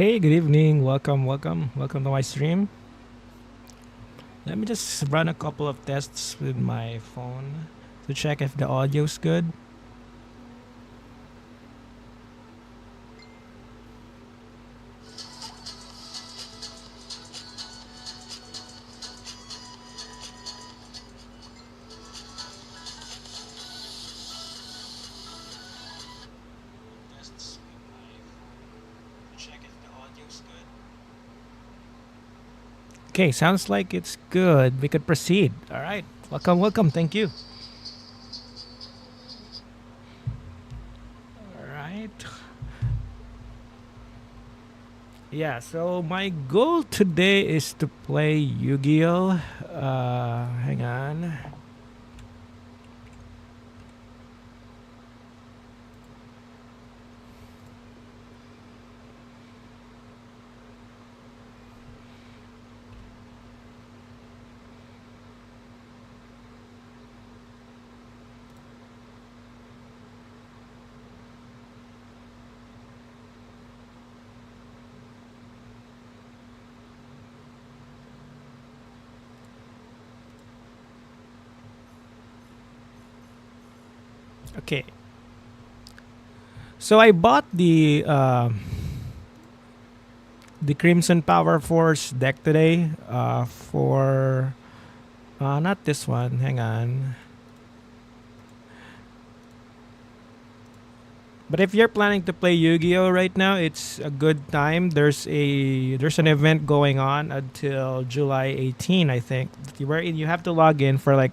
Hey, good evening. Welcome to my stream. Let me just run a couple of tests with my phone to check if the audio's good. Okay, sounds like it's good. We could proceed. All right. Welcome. Thank you. All right. Yeah, so my goal today is to play Yu-Gi-Oh! Hang on. Okay. So I bought the Crimson Power Force deck today for not this one. Hang on. But if you're planning to play Yu-Gi-Oh right now, it's a good time. There's an event going on until July 18, I think, wherein you have to log in for like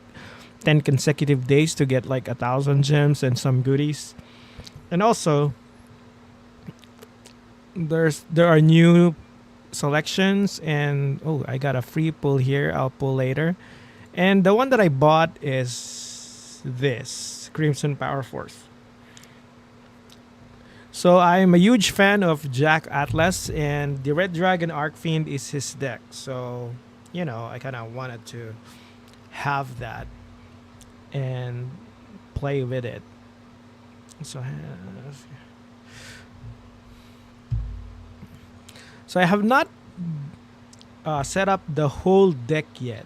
10 consecutive days to get like 1,000 gems and some goodies. And also, there are new selections, and oh, I got a free pull here. I'll pull later. And the one that I bought is this Crimson Power Force. So I'm a huge fan of Jack Atlas, and the Red Dragon Archfiend is his deck. So, I kind of wanted to have that and play with it. So I have not set up the whole deck yet.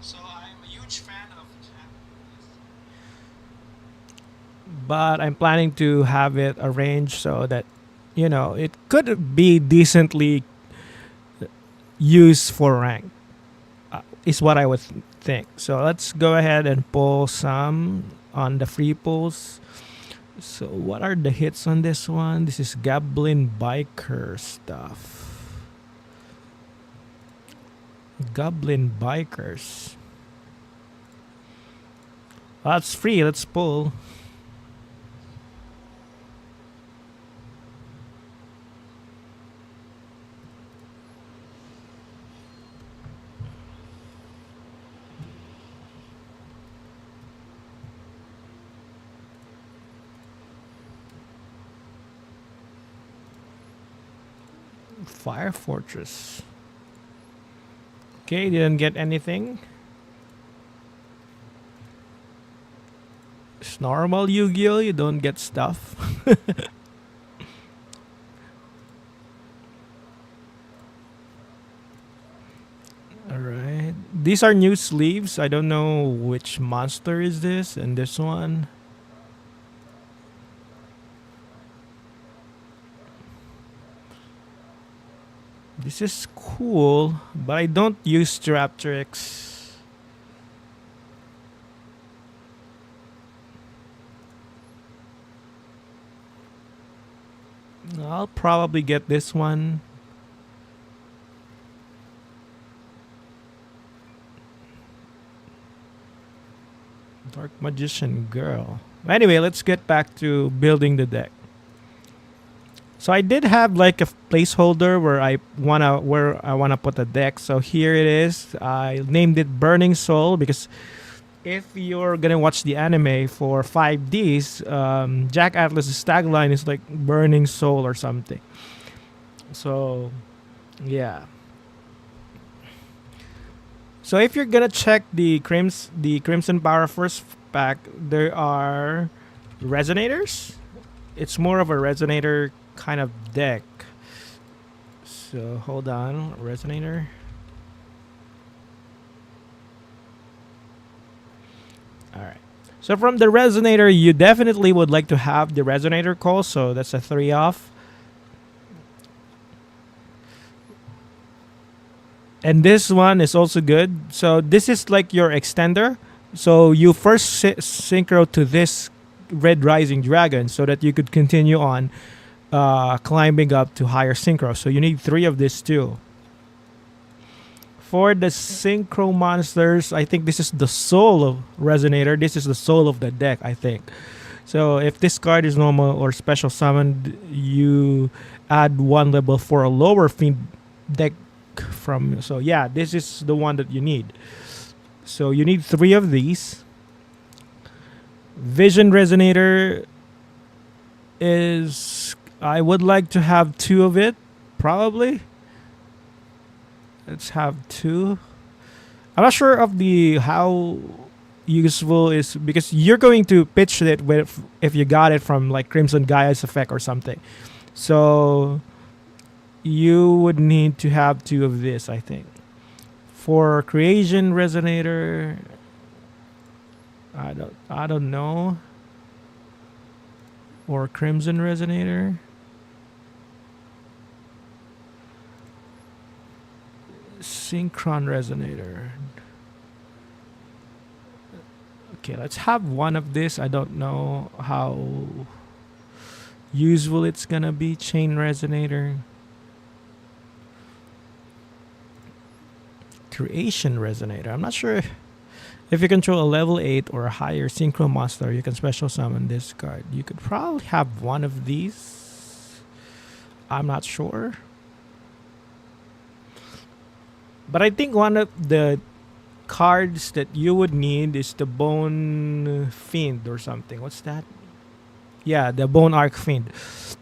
So I'm a huge fan of Jack, but I'm planning to have it arranged so that it could be decently used for rank. Is what I would think. So let's go ahead and pull some on the free pulls. So what are the hits on this one? This is Goblin Biker stuff. Goblin Bikers. Well, that's free. Let's pull. Fire Fortress. Okay, didn't get anything. It's normal Yu-Gi-Oh! You don't get stuff. Alright. These are new sleeves. I don't know which monster is this and this one. This is cool, but I don't use trap tricks. I'll probably get this one. Dark Magician Girl. Anyway, let's get back to building the deck. So I did have like a placeholder where I wanna put a deck. So here it is. I named it Burning Soul because if you're gonna watch the anime for 5Ds, Jack Atlas's tagline is like Burning Soul or something. So yeah. So if you're gonna check the Crimson Power first pack, there are resonators. It's more of a resonator kind of deck. So hold on, resonator. All right. So from the resonator, you definitely would like to have the resonator call. So that's a 3 off. And this one is also good. So this is like your extender. So you first synchro to this red rising dragon so that you could continue on climbing up to higher synchro. So you need 3 of this too. For the synchro monsters, I think this is the soul of resonator. This is the soul of the deck, I think. So if this card is normal or special summoned, you add 1 level for a lower fiend deck from. So yeah, this is the one that you need. So you need 3 of these. Vision resonator is, I would like to have 2 of it, probably. Let's have 2. I'm not sure of the how useful is, because you're going to pitch it with if you got it from like Crimson Gaia's effect or something. So you would need to have 2 of this, I think. For creation resonator, I don't know. Or crimson resonator. Synchron resonator. Okay, let's have 1 of this. I don't know how useful it's gonna be. Chain resonator. Creation resonator. I'm not sure if you control a level 8 or a higher synchro monster, you can special summon this card. You could probably have 1 of these. I'm not sure. But I think one of the cards that you would need is the Bone Fiend or something. What's that? Yeah, the Bone Archfiend.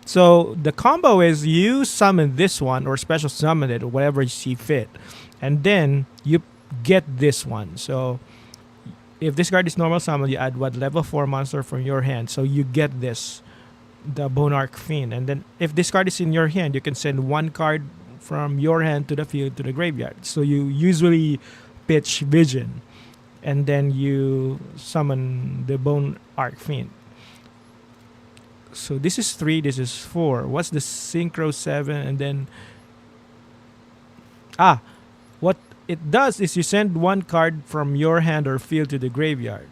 So the combo is you summon this one or special summon it or whatever you see fit. And then you get this one. So if this card is normal summon, you add what level 4 monster from your hand. So you get this, the Bone Archfiend. And then if this card is in your hand, you can send 1 card from your hand to the field to the graveyard. So you usually pitch Vision, and then you summon the Bone Archfiend. So this is 3, this is 4. What's the synchro 7? And then what it does is you send 1 card from your hand or field to the graveyard.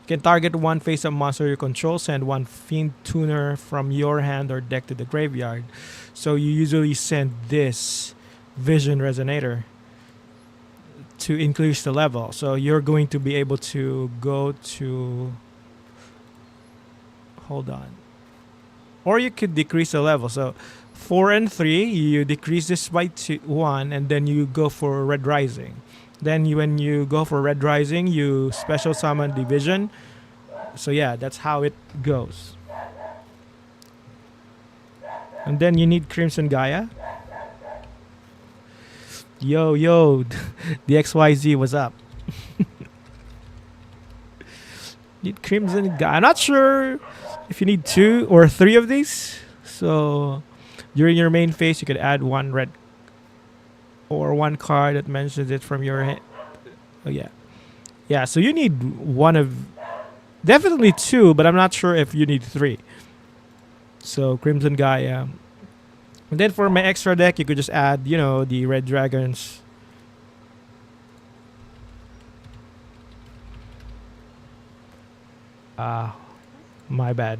You can target 1 face-up monster you control, send 1 Fiend Tuner from your hand or deck to the graveyard. So you usually send this Vision Resonator to increase the level. So you're going to be able to go to... Hold on. Or you could decrease the level. So 4 and 3, you decrease this by 1, and then you go for Red Rising. Then when you go for Red Rising, you special summon Division. So yeah, that's how it goes. And then you need Crimson Gaia. Yo, the XYZ was up. Need Crimson Gaia. I'm not sure if you need 2 or 3 of these. So during your main phase, you could add 1 red or 1 card that mentions it from your hand. Oh yeah. Yeah, so you need 1 of... Definitely 2, but I'm not sure if you need 3. So Crimson Gaia. And then for my extra deck, you could just add, the red dragons. My bad.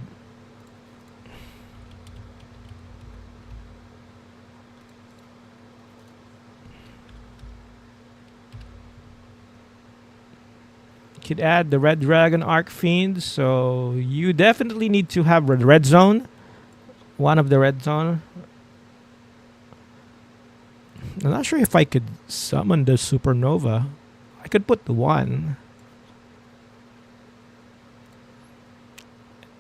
Could add the Red Dragon Archfiend, so you definitely need to have red zone. 1 of the red zone. I'm not sure if I could summon the Supernova. I could put the 1.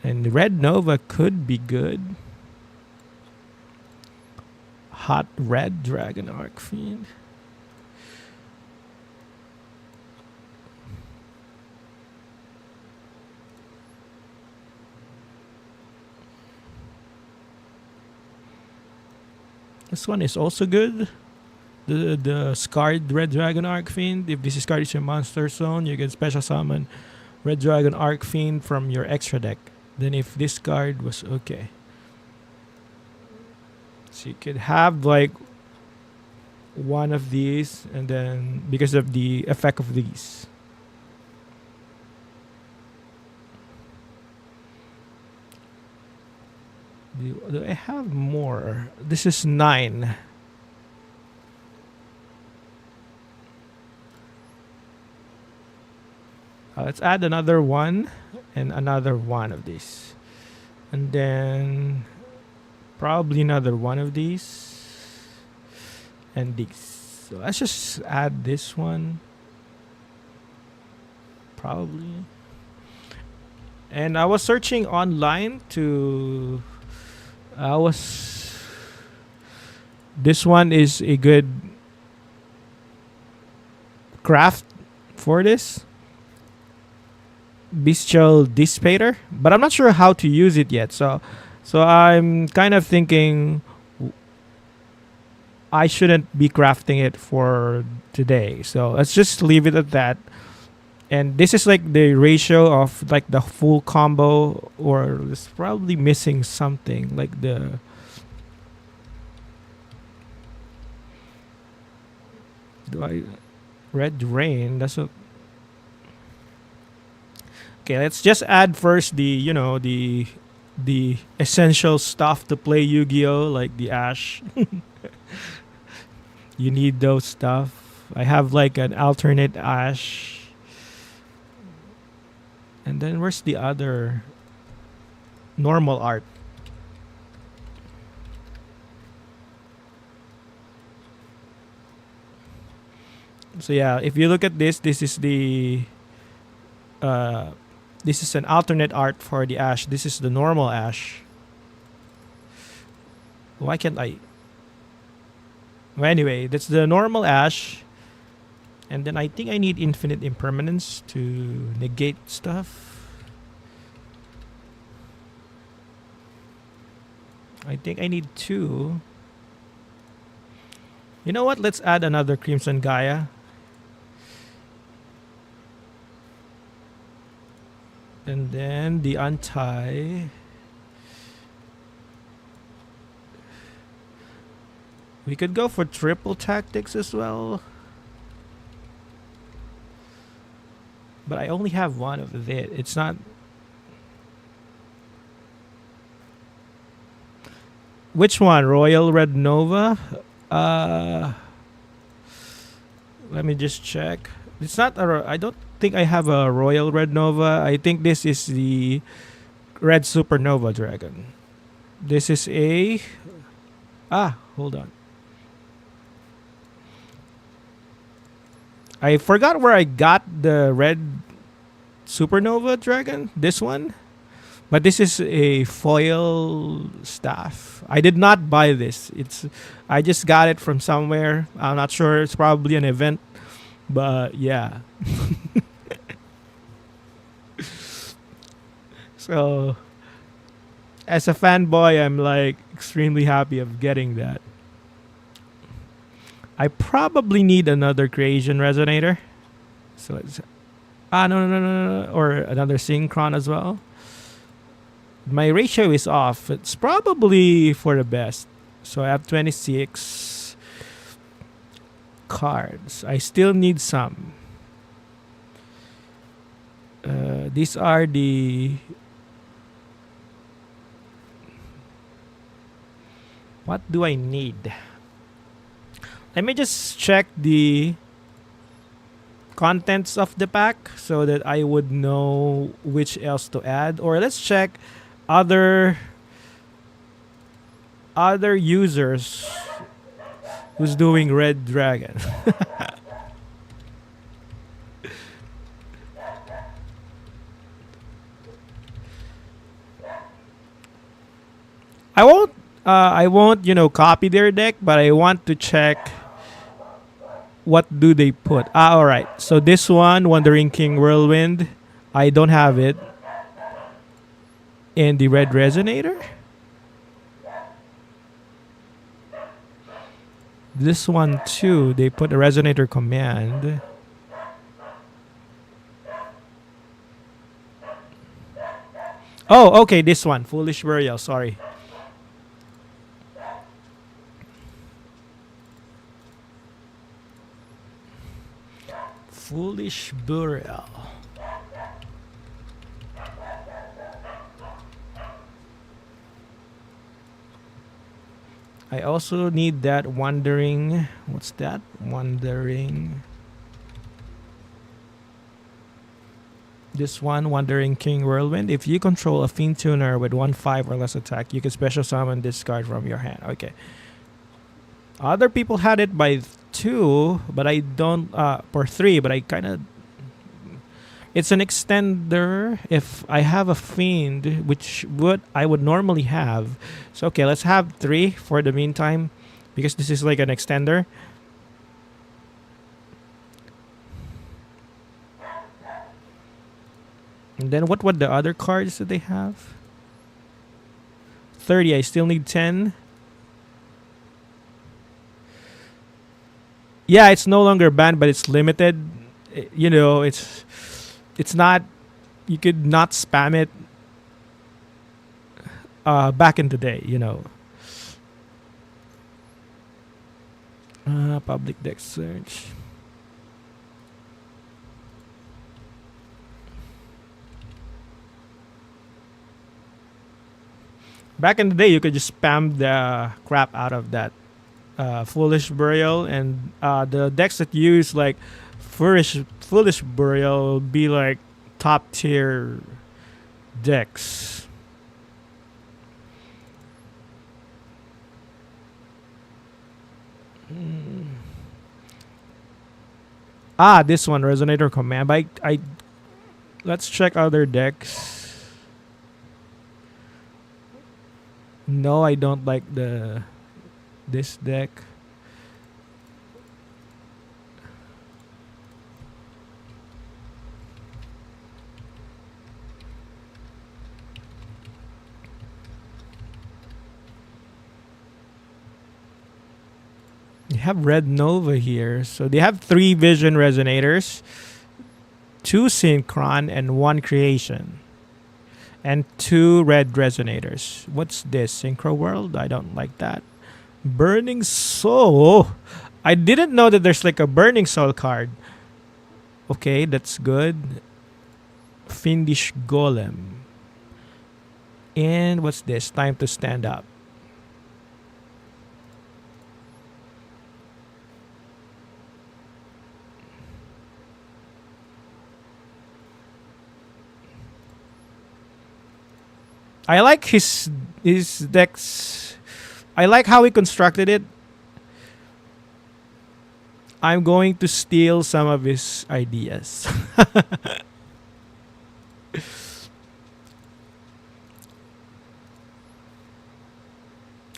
And the Red Nova could be good. Hot Red Dragon Archfiend. This one is also good. The Scarred Red Dragon Archfiend. If this card is your monster zone, you can special summon Red Dragon Archfiend from your extra deck. Then if this card was okay. So you could have like one of these, and then because of the effect of these. Do I have more? This is 9. Let's add another one and another one of these. And then probably another one of these and these. So let's just add this one. Probably. And I was searching online to this one is a good craft for this bestial dissipator, but I'm not sure how to use it yet. So I'm kind of thinking I shouldn't be crafting it for today. So let's just leave it at that. And this is like the ratio of like the full combo, or it's probably missing something like the red rain. That's a okay. Let's just add first the essential stuff to play Yu-Gi-Oh, like the Ash. You need those stuff. I have like an alternate Ash. And then where's the other normal art? So yeah, if you look at this, this is an alternate art for the Ash. This is the normal Ash. Why can't I? Well, anyway, that's the normal Ash. And then I think I need infinite impermanence to negate stuff. I think I need 2. You know what? Let's add another Crimson Gaia. And then the Anti. We could go for triple tactics as well. But I only have one of it. It's not. Which one? Royal Red Nova? Let me just check. It's not I don't think I have a Royal Red Nova. I think this is the Red Supernova Dragon. This is a. Hold on. I forgot where I got the Red Supernova Dragon. This one. But this is a foil staff. I did not buy this. I just got it from somewhere. I'm not sure. It's probably an event. But yeah. So as a fanboy, I'm like extremely happy of getting that. I probably need another creation resonator. So it's no, or another synchron as well. My ratio is off. It's probably for the best. So I have 26 cards. I still need some. These are the. What do I need? Let me just check the contents of the pack so that I would know which else to add. Or let's check other users who's doing Red Dragon. I won't, copy their deck, but I want to check what do they put. All right. So this one, Wandering King Whirlwind, I don't have it. And the Red Resonator? This one too, they put a resonator command. Oh, okay, this one. Foolish Burial, sorry. Foolish Burial. I also need that Wandering. What's that? Wandering. This one, Wandering King Whirlwind. If you control a Fiend Tuner with 1/5 or less attack, you can special summon this card from your hand. Okay. Other people had it by 2, but I don't. For 3, but I kind of. It's an extender. If I have a Fiend, which I would normally have. So okay, let's have 3 for the meantime, because this is like an extender. And then what the other cards that they have? 30. I still need 10. Yeah, it's no longer banned, but it's limited. You know, it's not. You could not spam it. Back in the day, you know. Public deck search. Back in the day, you could just spam the crap out of that Foolish Burial, and the decks that use like Foolish Burial will be like top tier decks. This one, Resonator Command. I let's check other decks. No, I don't like this deck. You have Red Nova here. So they have 3 Vision Resonators, 2 Synchron, and 1 Creation. And 2 Red Resonators. What's this? Synchro World? I don't like that. Burning Soul. I didn't know that there's like a Burning Soul card. Okay, that's good. Fiendish Golem. And what's this? Time to Stand Up. I like his decks. I like how he constructed it. I'm going to steal some of his ideas.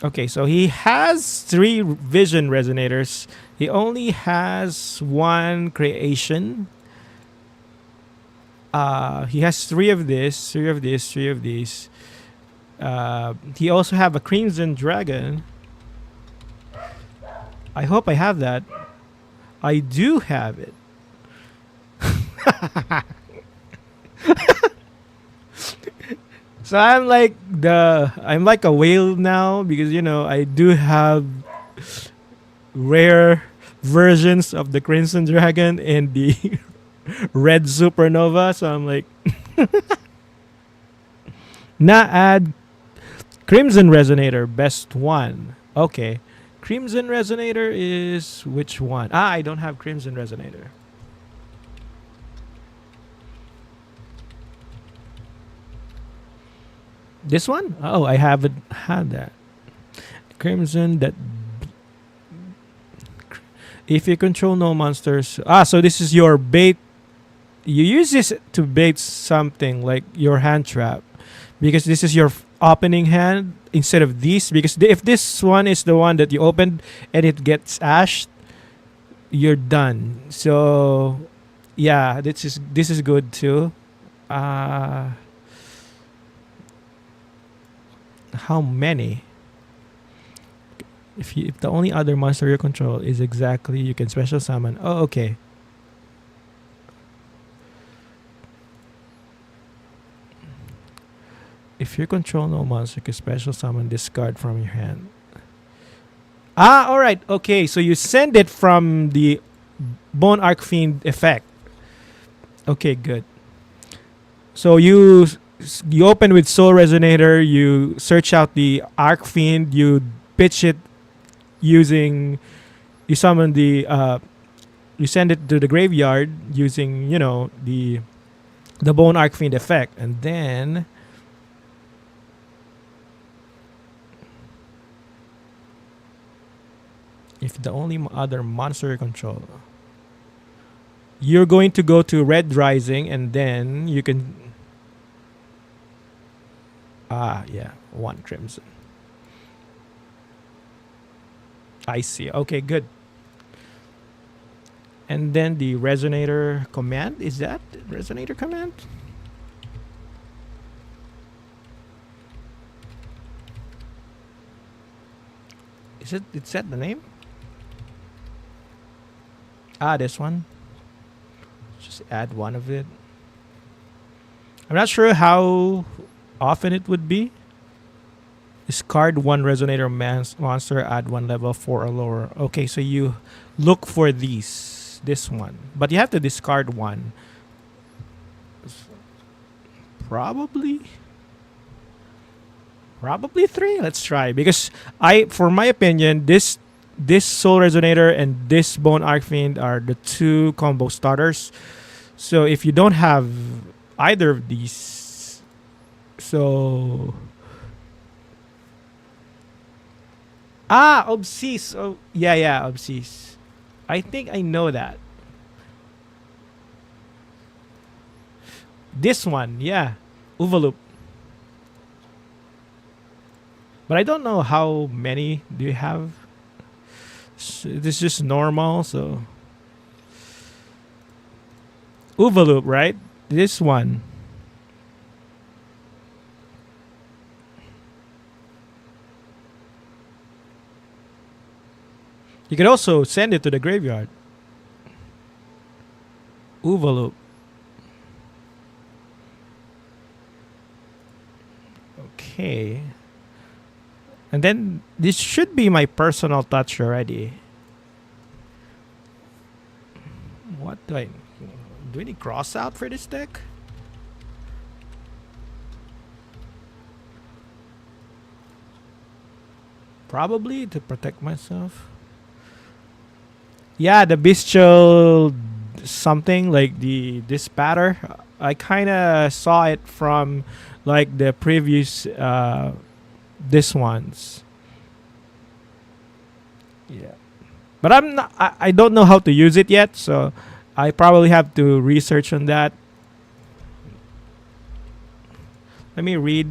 Okay, so he has 3 Vision Resonators. He only has 1 Creation. He has 3 of this, 3 of this, 3 of these. He also have a Crimson Dragon. I hope I have that. I do have it. So I'm like a whale now, because you know I do have rare versions of the Crimson Dragon and the Red Supernova. So I'm like, add Crimson Resonator, best one. Okay. Crimson Resonator is which one? I don't have Crimson Resonator. This one? Oh, I haven't had that. Crimson, that. If you control no monsters. So this is your bait. You use this to bait something like your hand trap, because this is your opening hand instead of these. Because if this one is the one that you opened and it gets ashed, you're done. So yeah, this is good too. How many? If the only other monster you control is exactly you can special summon. Oh, okay. If you control no monster, you can special summon this card from your hand. Ah, all right. Okay, so you send it from the Bone Archfiend effect. Okay, good. So you open with Soul Resonator. You search out the Archfiend. You pitch it using. You summon the. You send it to the graveyard using the Bone Archfiend effect, and then if the only other monster you control, you're going to go to Red Rising, and then you can. Ah, yeah, one Crimson. I see. Okay, good. And then the Resonator command, is that Resonator command? Is that the name? Ah, this one. Just add one of it. I'm not sure how often it would be. Discard one Resonator monster, add one level 4 or lower. Okay, so you look for this one. But you have to discard one. Probably 3. Let's try, because for my opinion, this Soul Resonator and this Bone Archfiend are the two combo starters. So if you don't have either of these, so Obsess. Oh yeah, Obsess. I think I know that. This one, yeah, Overloop. But I don't know how many do you have. This is just normal, so Overloop, right? This one. You could also send it to the graveyard. Overloop. Okay. And then this should be my personal touch already. What do I need cross out for this deck? Probably to protect myself. Yeah, the bestial something like this patter. I kind of saw it from like the previous this ones. Yeah. But I'm not I don't know how to use it yet, so I probably have to research on that. Let me read.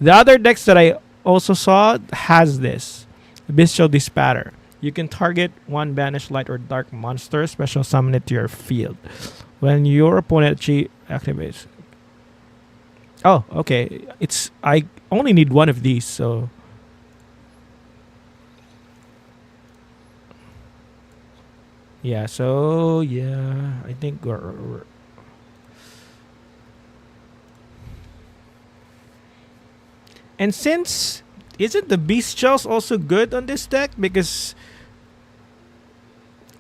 The other decks that I also saw has this Bestial Dispatter. You can target one banished light or dark monster, special summon it to your field. When your opponent activates. Oh, okay. I only need one of these, so yeah. So yeah, I think we're and since isn't the Beast Shells also good on this deck, because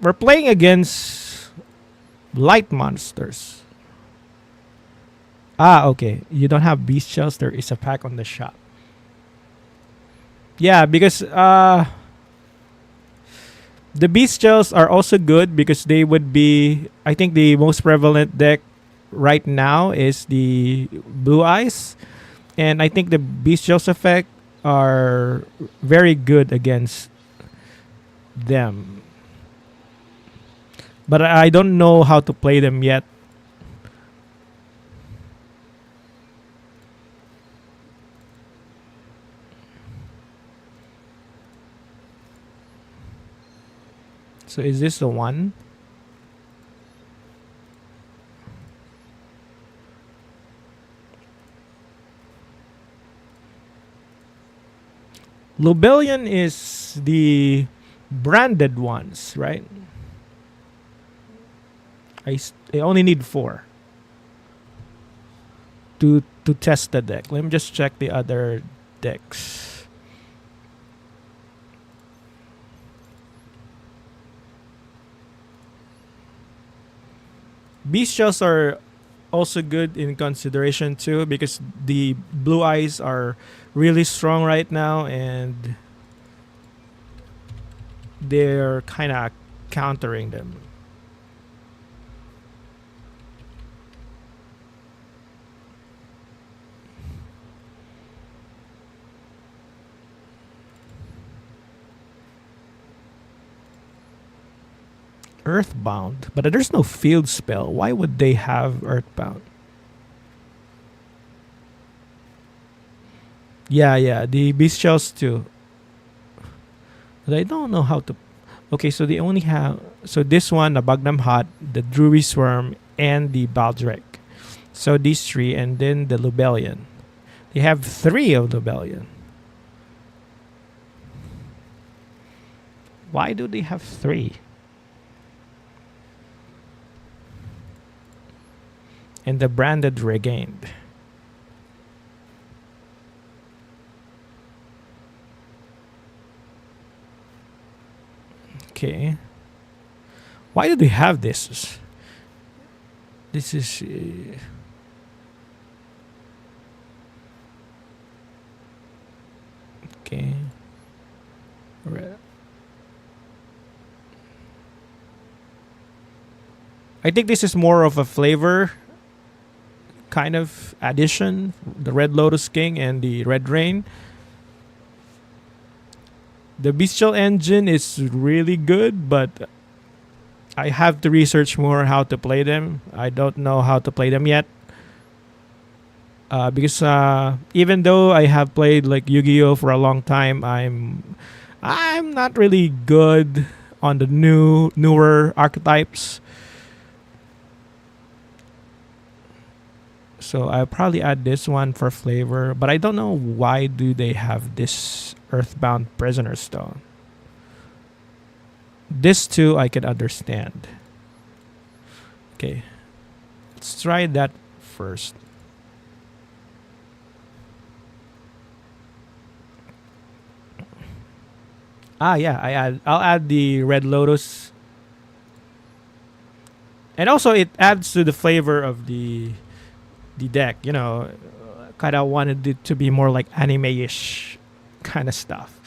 we're playing against light monsters. Ah, okay. You don't have Beast Shells. There is a pack on the shop. Yeah, because the Beast Shells are also good because they would be. I think the most prevalent deck right now is the Blue Eyes, and I think the Beast Shells effect are very good against them. But I don't know how to play them yet. So is this the one? Lubellion is the branded ones, right? I only need 4 to test the deck. Let me just check the other decks. Beast shells are also good in consideration too because the blue eyes are really strong right now and they're kind of countering them. Earthbound, but there's no field spell. Why would they have Earthbound? Yeah, yeah, the beast shells too. But I don't know how to. Okay, so they only have this one, the Bagnam Hut, the Drury Swarm, and the Baldric. So these 3, and then the Lubellion. They have 3 of Lubellion. Why do they have 3? And the branded Regained. Okay. Why do they have this? This is. Okay. I think this is more of a flavor kind of addition. The Red Lotus King and the Red Rain. The Bestial Engine is really good, but I have to research more how to play them. I don't know how to play them yet. Because even though I have played like Yu-Gi-Oh for a long time, I'm not really good on the newer archetypes. So I'll probably add this one for flavor, but I don't know why do they have this Earthbound Prisoner Stone. This too I can understand. Okay, let's try that first. Yeah, I'll add the Red Lotus, and also it adds to the flavor of the deck. You know, kind of wanted it to be more like anime-ish kind of stuff.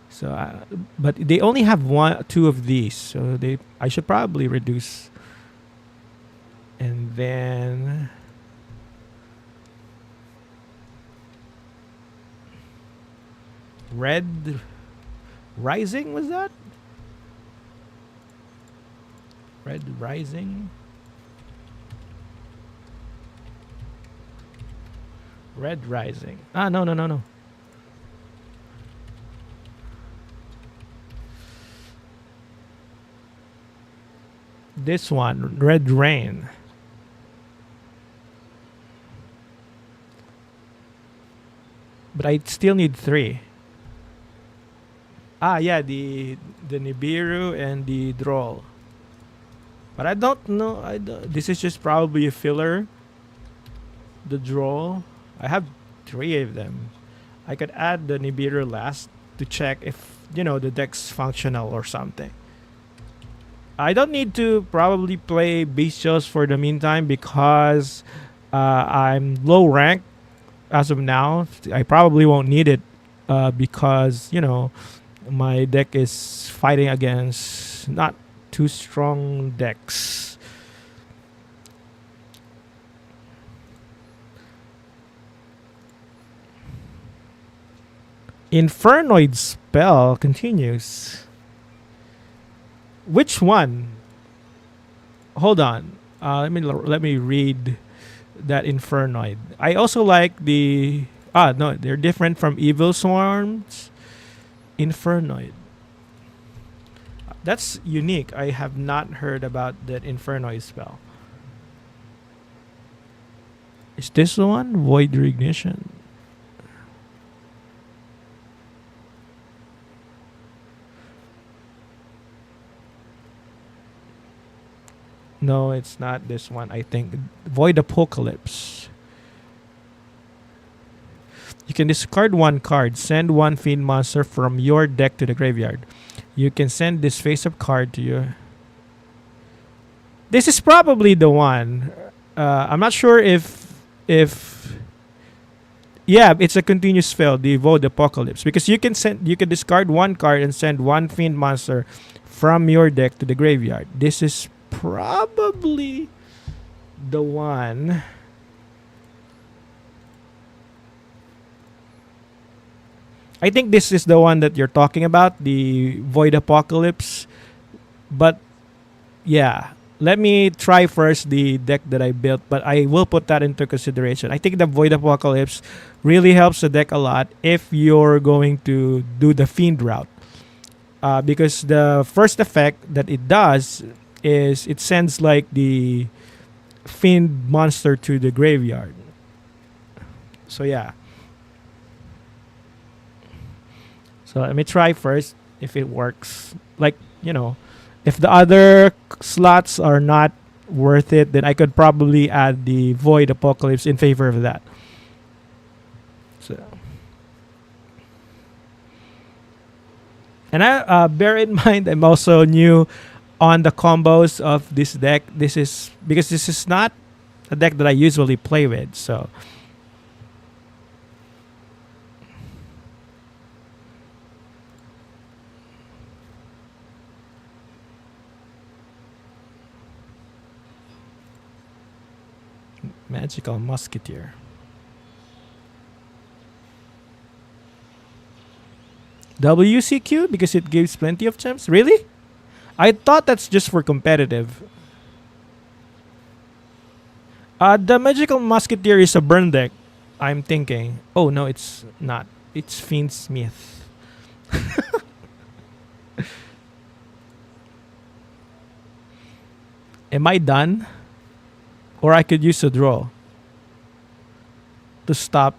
So, but they only have 2 of these, so I should probably reduce. And then Red Rising, was that? Red Rising? Red Rising. No. This one, Red Rain. But I still need 3. Yeah, the Nibiru and the Droll. But I don't know. This is just probably a filler. The Droll. I have 3 of them. I could add the Nibiru last to check if the deck's functional or something. I don't need to probably play Bestials for the meantime because I'm low rank as of now. I probably won't need it because my deck is fighting against not too strong decks. Infernoid spell continues. Which one? Hold on. Let me read that Infernoid. I also like the no, they're different from Evil Swarms. Infernoid. That's unique. I have not heard about that Infernoid spell. Is this the one? Void Reignition. No, it's not this one. I think Void Apocalypse. You can discard one card, send one fiend monster from your deck to the graveyard. You can send this face-up card to your. This is probably the one. I'm not sure if yeah, it's a continuous spell, the Void Apocalypse, because you can discard one card and send one fiend monster from your deck to the graveyard. This is probably the one. I think this is the one that you're talking about, the Void Apocalypse. But yeah, let me try first the deck that I built, but I will put that into consideration. I think the Void Apocalypse really helps the deck a lot if you're going to do the Fiend route. Because the first effect that it does is it sends like the Fiend monster to the graveyard. So yeah. So let me try first if it works. Like, if the other slots are not worth it, then I could probably add the Void Apocalypse in favor of that. So, and I bear in mind I'm also new on the combos of this deck. This is because this is not a deck that I usually play with. So Magical Musketeer. WCQ because it gives plenty of gems? Really? I thought that's just for competitive. The Magical Musketeer is a burn deck. I'm thinking. Oh no, it's not. It's Fiendsmith. Am I done? Or I could use a draw to stop.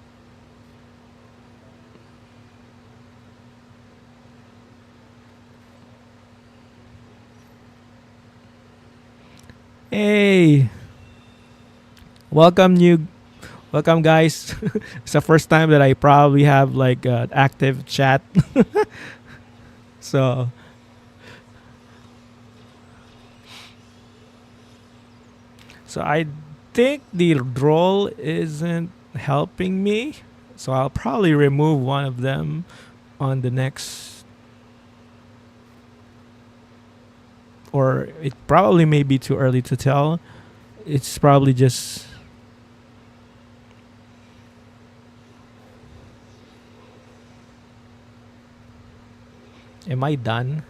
Hey, welcome welcome guys. It's the first time that I probably have like an active chat. So I think the draw isn't helping me. So I'll probably remove one of them on the next. Or it probably may be too early to tell. It's probably just. Am I done?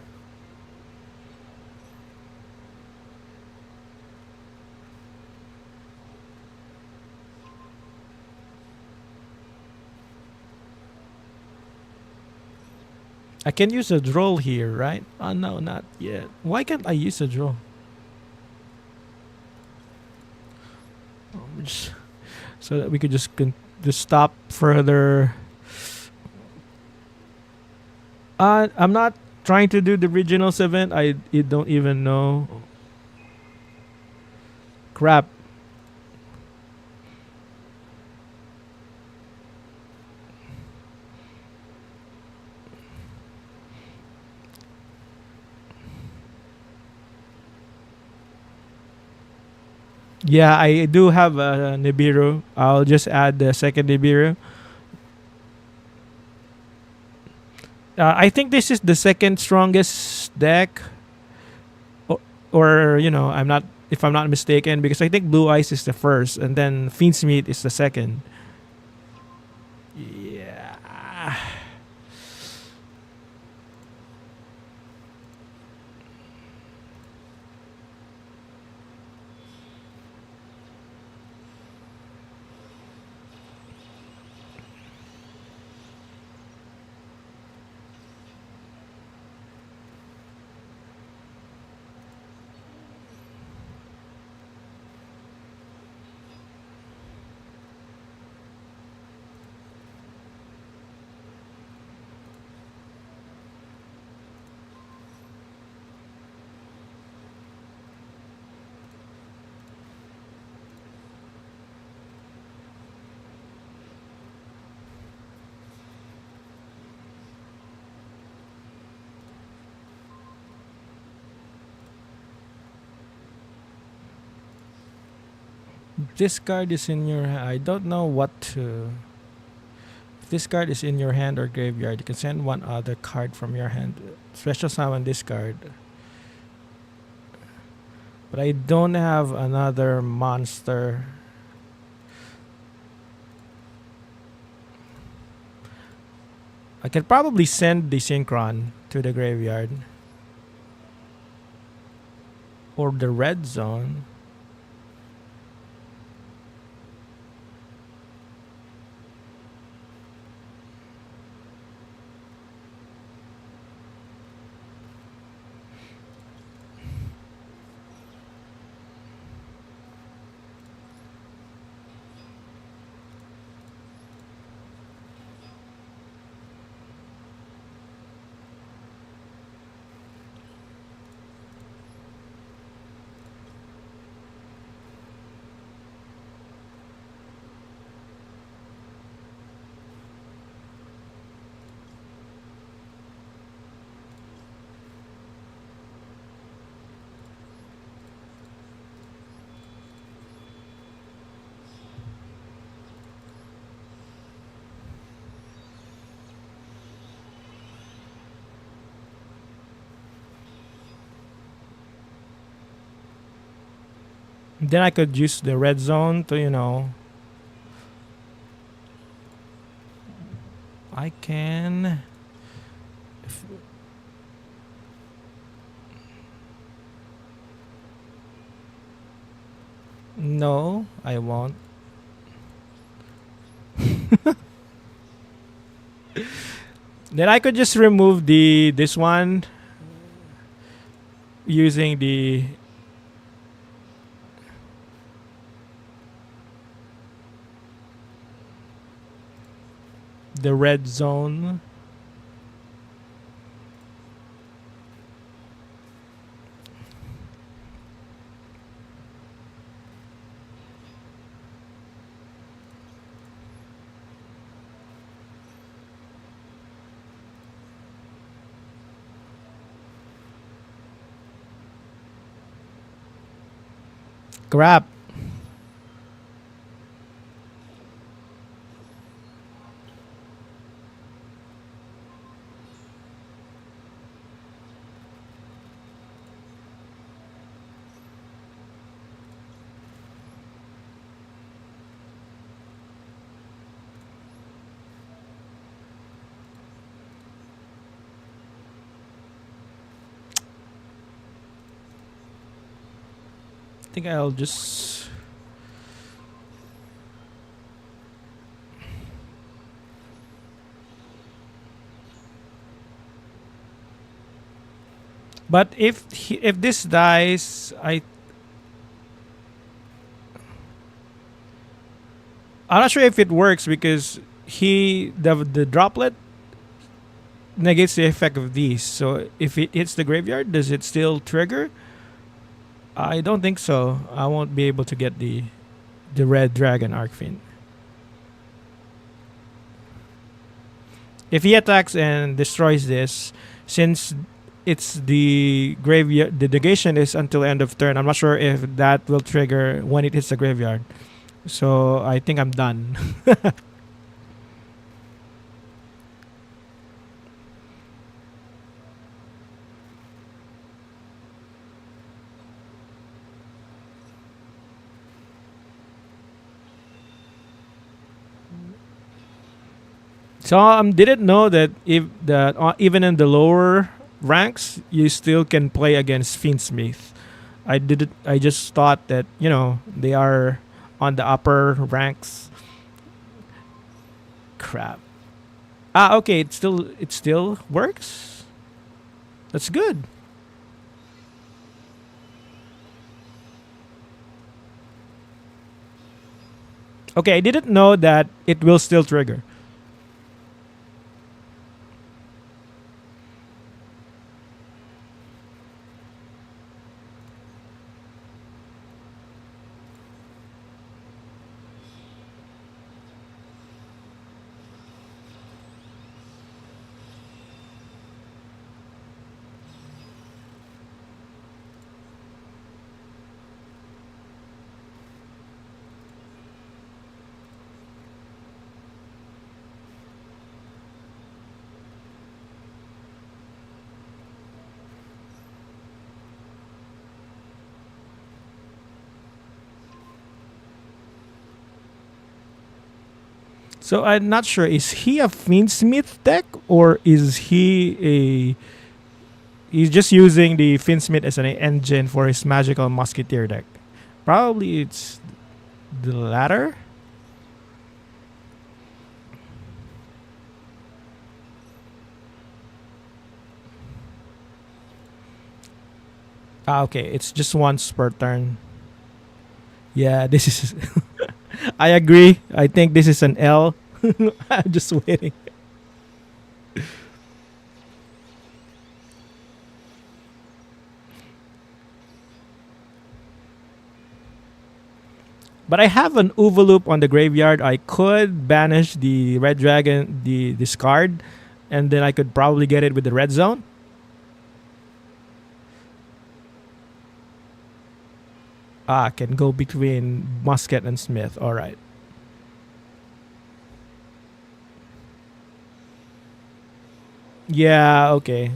I can use a draw here, right? Oh no, not yet. Why can't I use a draw? So that we could just stop further. I'm not trying to do the regionals event. I don't even know. Crap. Yeah, I do have a Nibiru. I'll just add the second Nibiru. I think this is the second strongest deck, or I'm not if I'm not mistaken, because I think Blue Eyes is the first, and then Fiendsmith is the second. Yeah. This card is in your I don't know what to. If this card is in your hand or graveyard, you can send one other card from your hand. Special summon this card. But I don't have another monster. I can probably send the Synchron to the graveyard. Or the red zone. Then I could use the red zone to, I can. No, I won't. Then I could just remove this one using the red zone. Crap. I think I'll just. But if this dies, I'm not sure if it works because the droplet negates the effect of these. So if it hits the graveyard, does it still trigger? I don't think so. I won't be able to get the red dragon Archfiend. If he attacks and destroys this, since it's the graveyard, the negation is until end of turn. I'm not sure if that will trigger when it hits the graveyard. So I think I'm done. So didn't know that if that even in the lower ranks, you still can play against Fiendsmith. I didn't. I just thought that they are on the upper ranks. Crap. Okay. It still works. That's good. Okay, I didn't know that it will still trigger. So I'm not sure. Is he a Fiendsmith deck or is he a? He's just using the Fiendsmith as an engine for his magical Musketeer deck. Probably it's the latter. Ah, okay. It's just once per turn. Yeah, this is. I agree. I think this is an L. I'm just waiting. But I have an Loop on the graveyard. I could banish the red dragon, the discard, and then I could probably get it with the red zone. Ah, can go between Musket and Smith. All right. Yeah. Okay.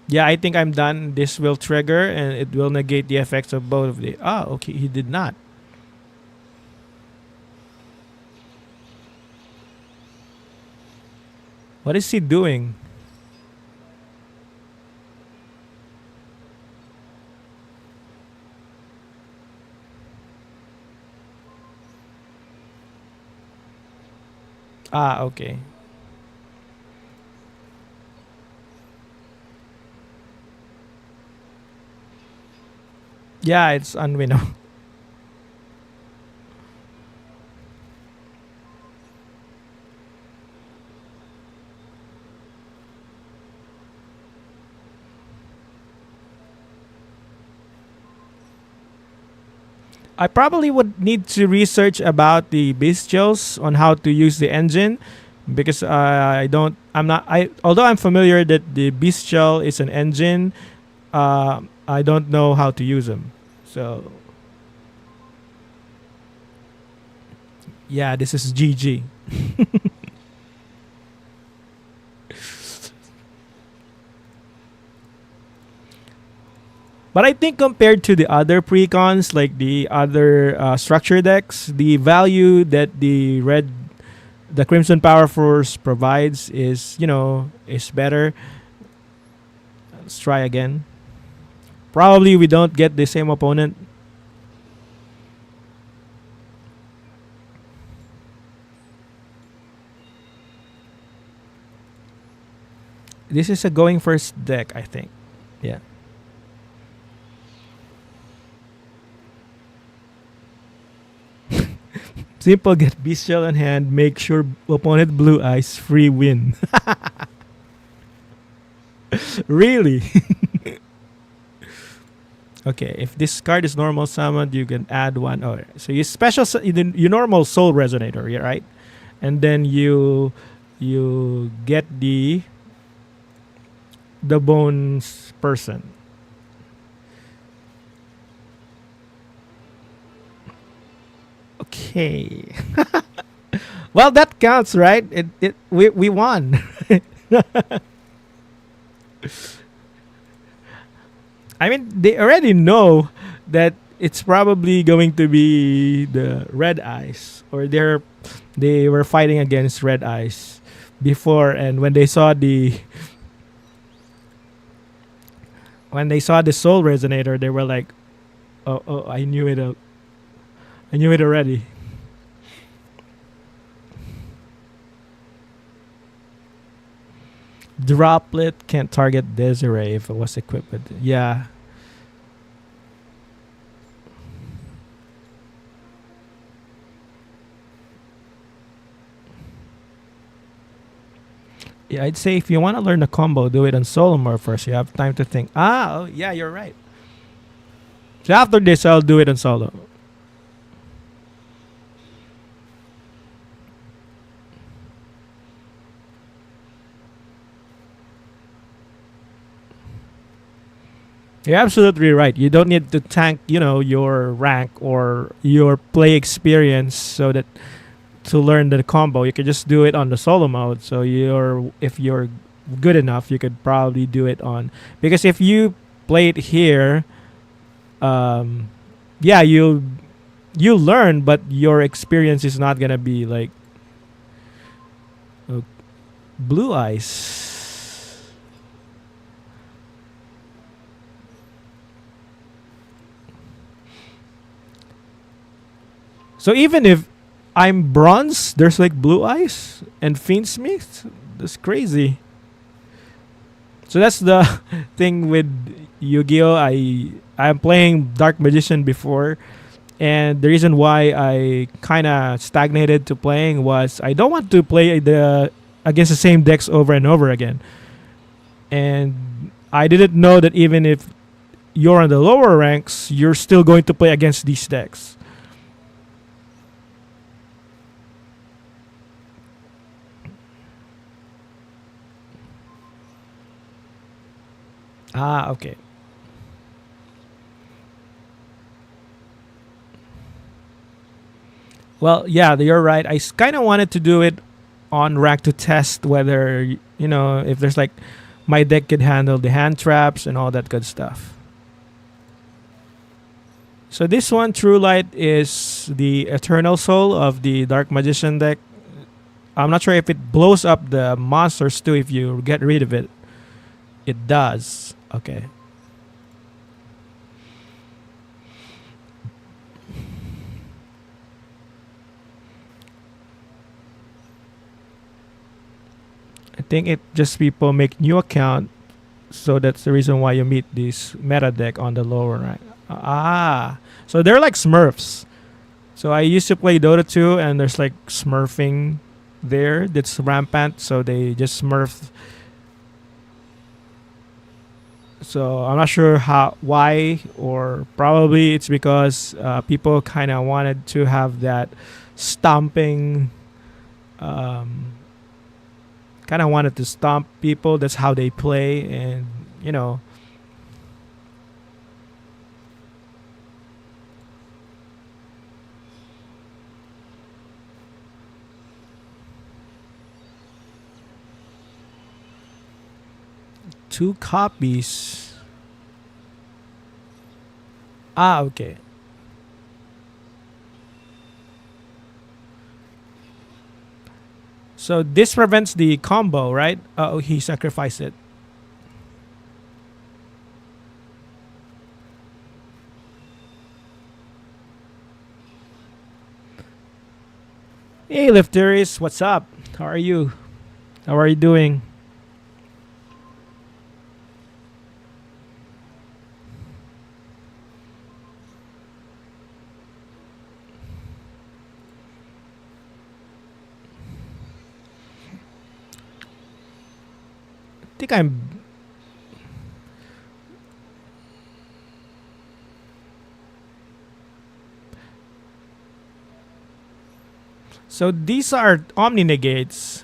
Yeah, I think I'm done. This will trigger and it will negate the effects of both of the. Ah, okay. He did not. What is he doing? Ah, okay. Yeah, it's unwinnable. I probably would need to research about the bestials on how to use the engine because I don't. I'm not. I although I'm familiar that the bestial is an engine, I don't know how to use them. So yeah, this is GG. But I think compared to the other precons, like the other structure decks, the value that the Crimson Power Force provides is, is better. Let's try again. Probably we don't get the same opponent. This is a going first deck, I think. Yeah. Simple, get bestial in hand, make sure opponent blue eyes free win. Really? Okay, if this card is normal summoned, you can add one. Oh, so you you normal soul resonator, yeah, right? And then you get the bones person. Okay. Well, that counts, right? We won. I mean, they already know that it's probably going to be the red eyes, or they were fighting against red eyes before, and when they saw the soul resonator, they were like, "Oh, I knew it. I knew it already." Droplet can't target Desiree if it was equipped with. Yeah. Yeah, I'd say if you want to learn a combo, do it on Solomor first. You have time to think. Ah, oh, yeah, you're right. So after this, I'll do it on solo. You're absolutely right. You don't need to tank, your rank or your play experience so that to learn the combo. You can just do it on the solo mode. So if you're good enough, you could probably do it on because if you play it here, um, yeah, you learn, but your experience is not gonna be like uh, blue eyes. So even if I'm bronze, there's like blue eyes and Fiendsmith. That's crazy. So that's the thing with Yu-Gi-Oh. I'm playing Dark Magician before, and the reason why I kind of stagnated to playing was I don't want to play the against the same decks over and over again. And I didn't know that even if you're on the lower ranks, you're still going to play against these decks. Ah, okay. Well, yeah, you're right. I kind of wanted to do it on rank to test whether if there's like my deck could handle the hand traps and all that good stuff. So this one, True Light, is the Eternal Soul of the Dark Magician deck. I'm not sure if it blows up the monsters too if you get rid of it. It does. Okay. I think it just people make new account, so that's the reason why you meet this meta deck on the lower rank. Ah, so they're like Smurfs. So I used to play Dota 2, and there's like Smurfing there that's rampant. So they just Smurf. So I'm not sure why, or probably it's because people kind of wanted to have that stomping. Um, kind of wanted to stomp people. That's how they play, and you know, two copies. Ah, okay. So this prevents the combo, right? Oh, he sacrificed it. Hey, Lifteris, what's up? How are you? How are you doing? I think I'm. So these are Omni negates.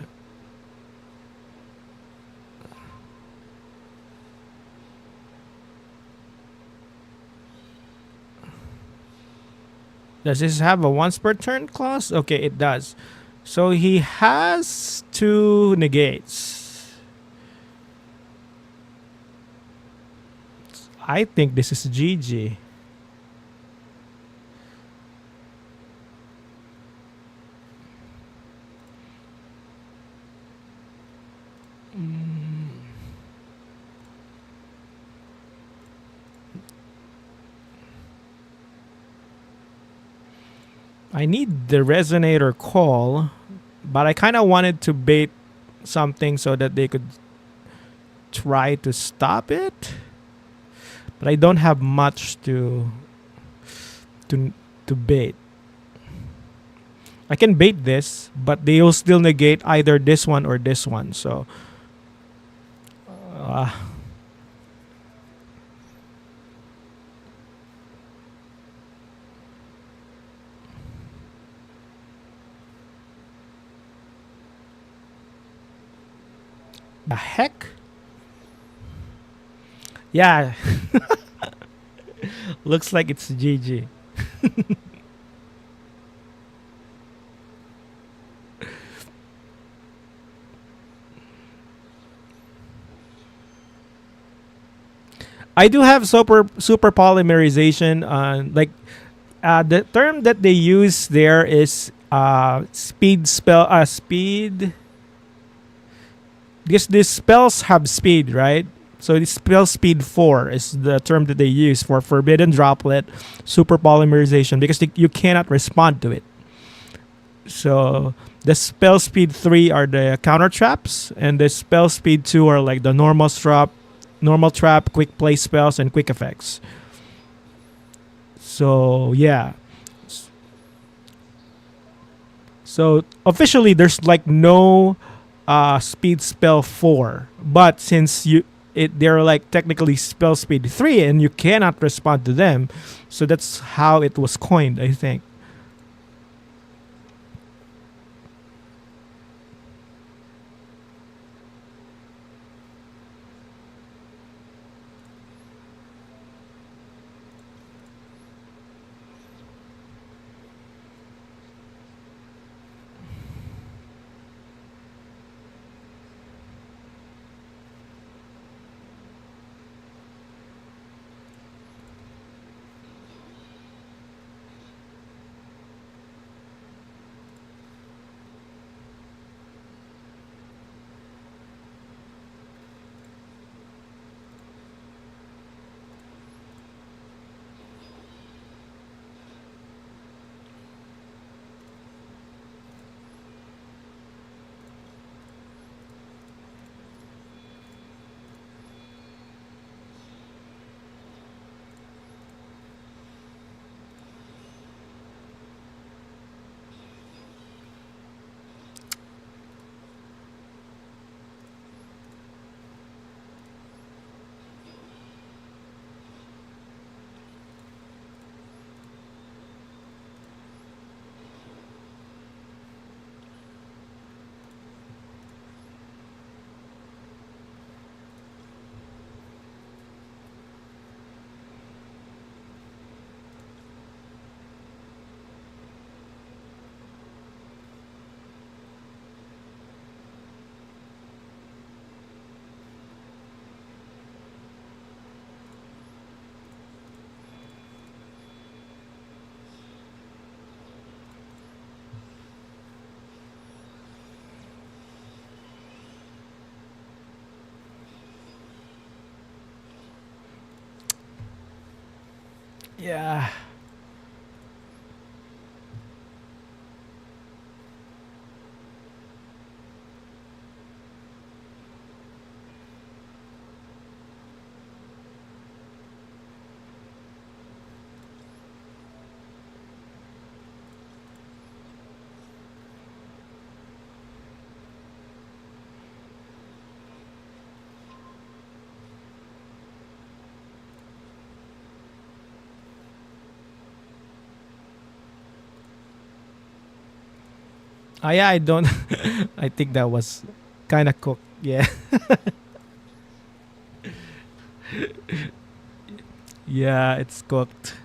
Does this have a once per turn clause? Okay, it does. So he has two negates. I think this is GG. I need the resonator call, but I kind of wanted to bait something so that they could try to stop it. But I don't have much to to bait. I can bait this, but they will still negate either this one or this one. So, uh, the heck? Yeah, looks like it's GG. I do have super polymerization. Like the term that they use there is speed spell. Speed. Because these spells have speed, right? So the spell speed 4 is the term that they use for forbidden droplet, super polymerization, because you cannot respond to it. So the spell speed 3 are the counter traps, and the spell speed 2 are like the normal trap, quick play spells, and quick effects. So yeah. So officially, there's like no speed spell 4, but since they're like technically spell speed 3, and you cannot respond to them, so that's how it was coined, I think. Yeah. Yeah, I don't. I think that was kind of cooked. Yeah. Yeah, it's cooked.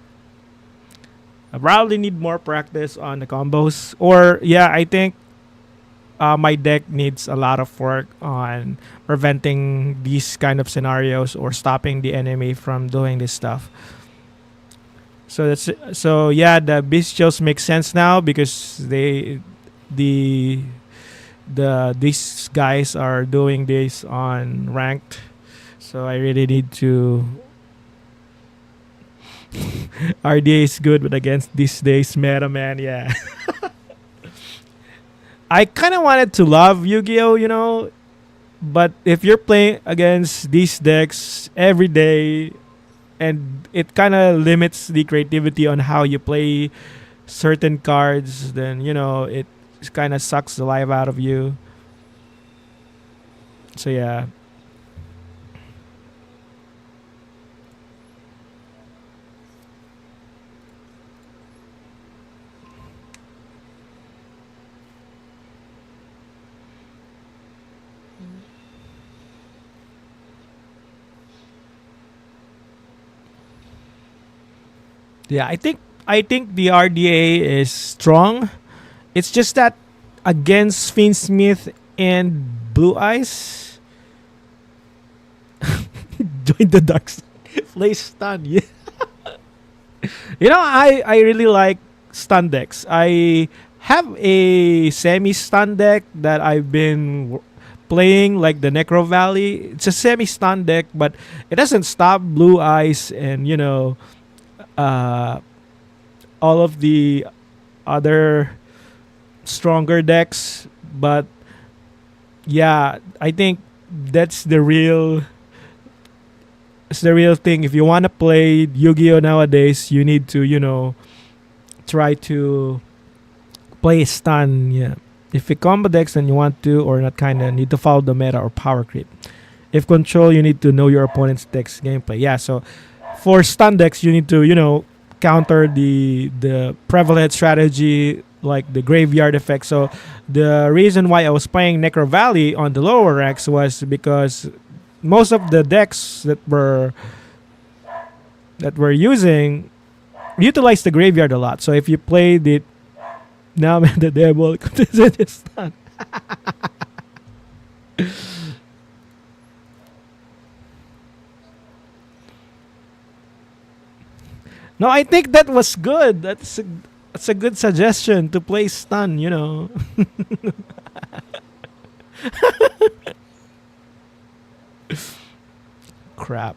I probably need more practice on the combos. Or, yeah, I think my deck needs a lot of work on preventing these kind of scenarios or stopping the enemy from doing this stuff. So yeah, the bestials make sense now because the these guys are doing this on ranked. So I really need to. RDA is good, but against these days meta, man, yeah. I kind of wanted to love Yu-Gi-Oh, but if you're playing against these decks every day, and it kind of limits the creativity on how you play certain cards, then it kind of sucks the life out of you. So yeah. Yeah, I think the RDA is strong. It's just that against Fiendsmith and Blue Eyes, join the dark side. Play stun. Yeah. I really like stun decks. I have a semi stun deck that I've been playing, like the Necro Valley. It's a semi stun deck, but it doesn't stop Blue Eyes and uh, all of the other stronger decks. But yeah, I think that's the real. It's the real thing. If you want to play Yu-Gi-Oh nowadays, you need to try to play stun. Yeah. If you combo decks and you want to, or not, kind of need to follow the meta or power creep. If control, you need to know your opponent's deck's gameplay. Yeah. So for stun decks, you need to counter the prevalent strategy, like the graveyard effect. So the reason why I was playing Necro Valley on the lower ranks was because most of the decks that we're using utilize the graveyard a lot. So if you played it now, man, the devil just stun. No, I think that was good. That's a good suggestion to play stun. Crap.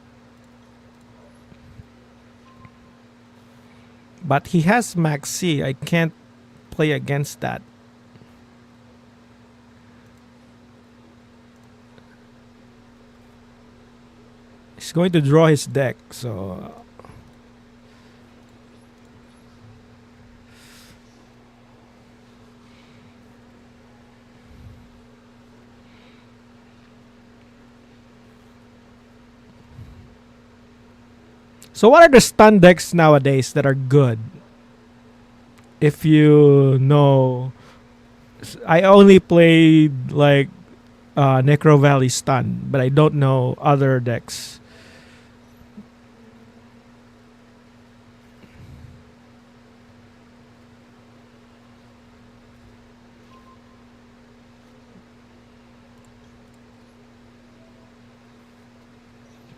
But he has Max C. I can't play against that. He's going to draw his deck, so. So what are the stun decks nowadays that are good? If you know, I only played like Necro Valley stun, but I don't know other decks.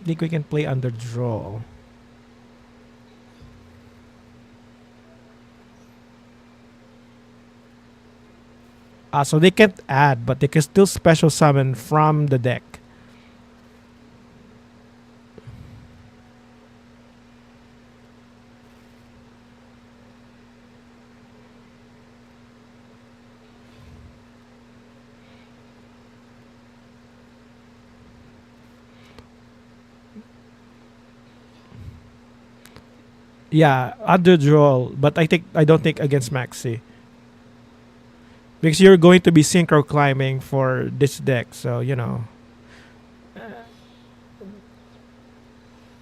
I think we can play under draw. So they can't add, but they can still special summon from the deck. Yeah, under draw, but I don't think against Maxi. Because you're going to be synchro climbing for this deck, so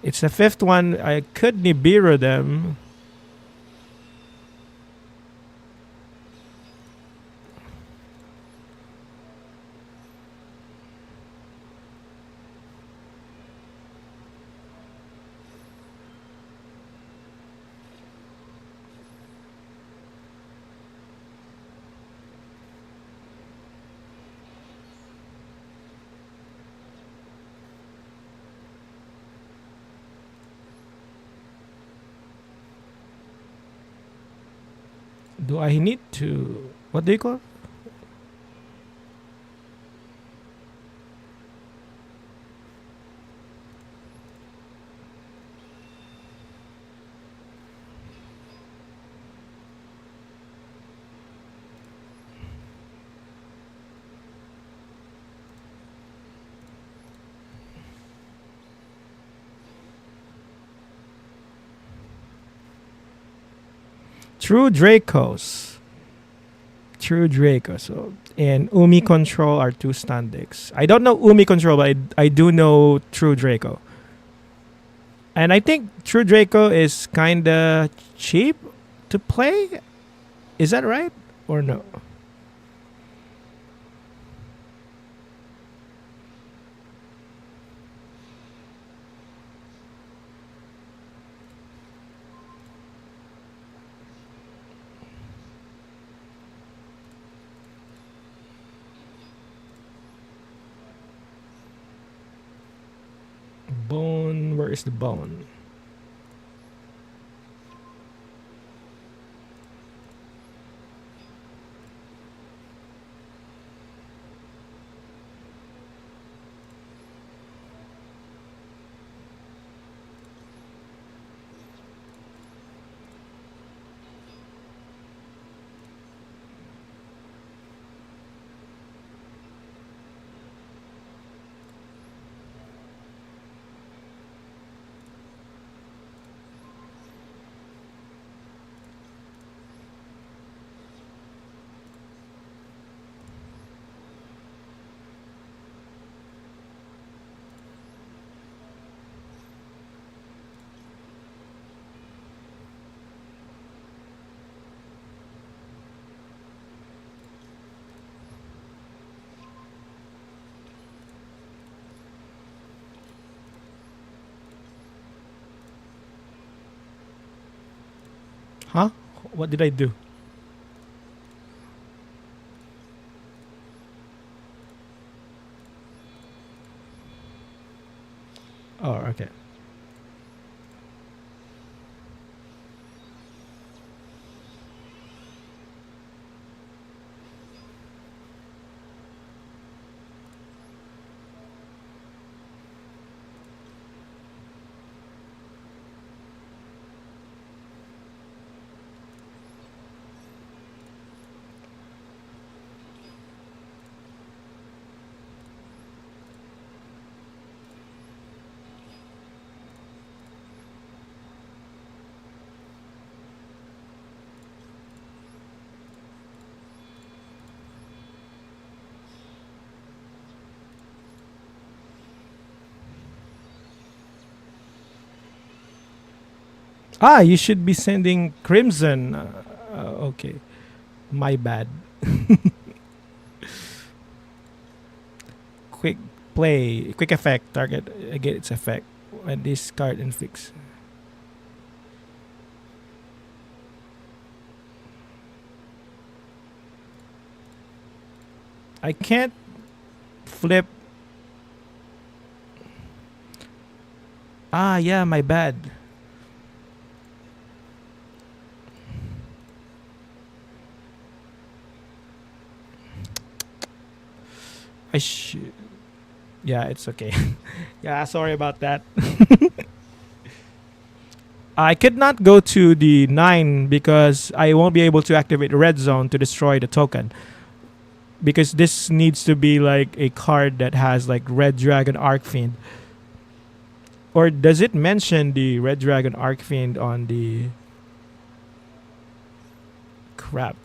it's the fifth one. I could Nibiru them. Do I need to? What do you call it? True Dracos. True Draco. So and Umi Control are two stun decks. I don't know Umi Control, but I do know True Draco. And I think True Draco is kinda cheap to play. Is that right? Or no? Bone. Where is the bone? Huh? What did I do? Oh, okay. Ah, you should be sending Crimson. Okay. My bad. Quick play. Quick effect. Target get its effect. And discard and fix. I can't flip. Ah, yeah, my bad. I should. Yeah, it's okay. Yeah, sorry about that. I could not go to the 9 because I won't be able to activate red zone to destroy the token. Because this needs to be like a card that has like Red Dragon Archfiend. Or does it mention the Red Dragon Archfiend on the. Crap.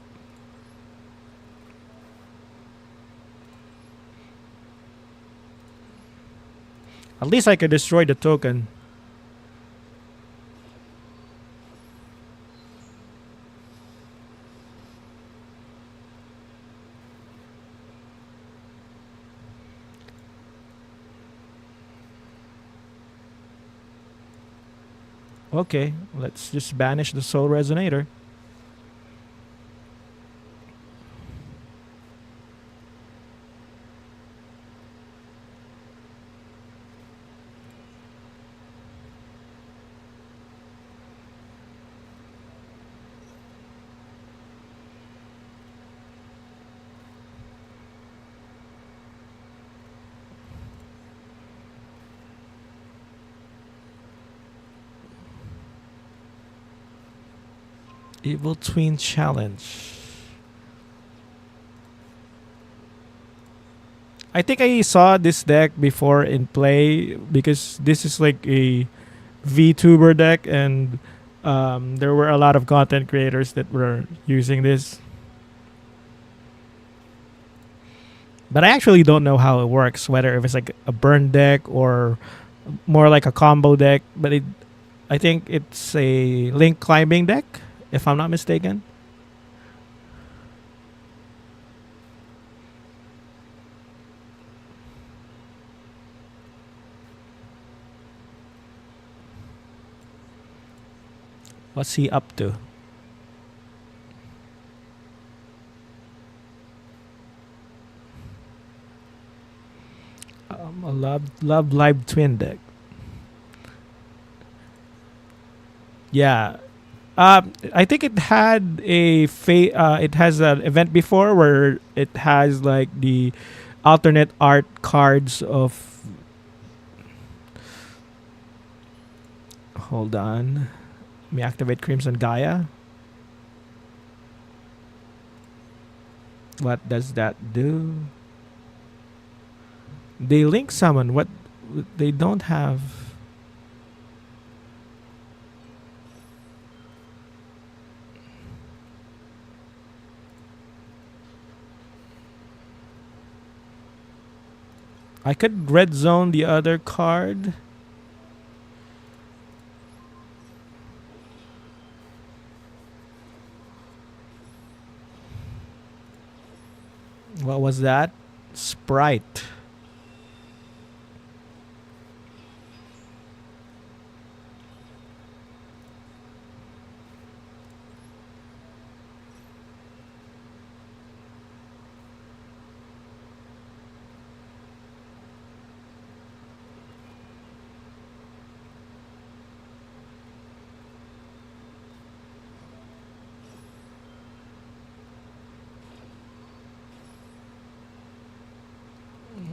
At least I could destroy the token. Okay, let's just banish the Soul Resonator. Evil Twin Challenge. I think I saw this deck before in play because this is like a VTuber deck, and there were a lot of content creators that were using this. But I actually don't know how it works, whether if it's like a burn deck or more like a combo deck. But I think it's a link climbing deck, if I'm not mistaken. What's he up to? A love live twin deck. Yeah. I think it had it has an event before where it has like the alternate art cards of. Hold on. Let me activate Crimson Gaia. What does that do? They link summon. What they don't have. I could red zone the other card. What was that? Sprite.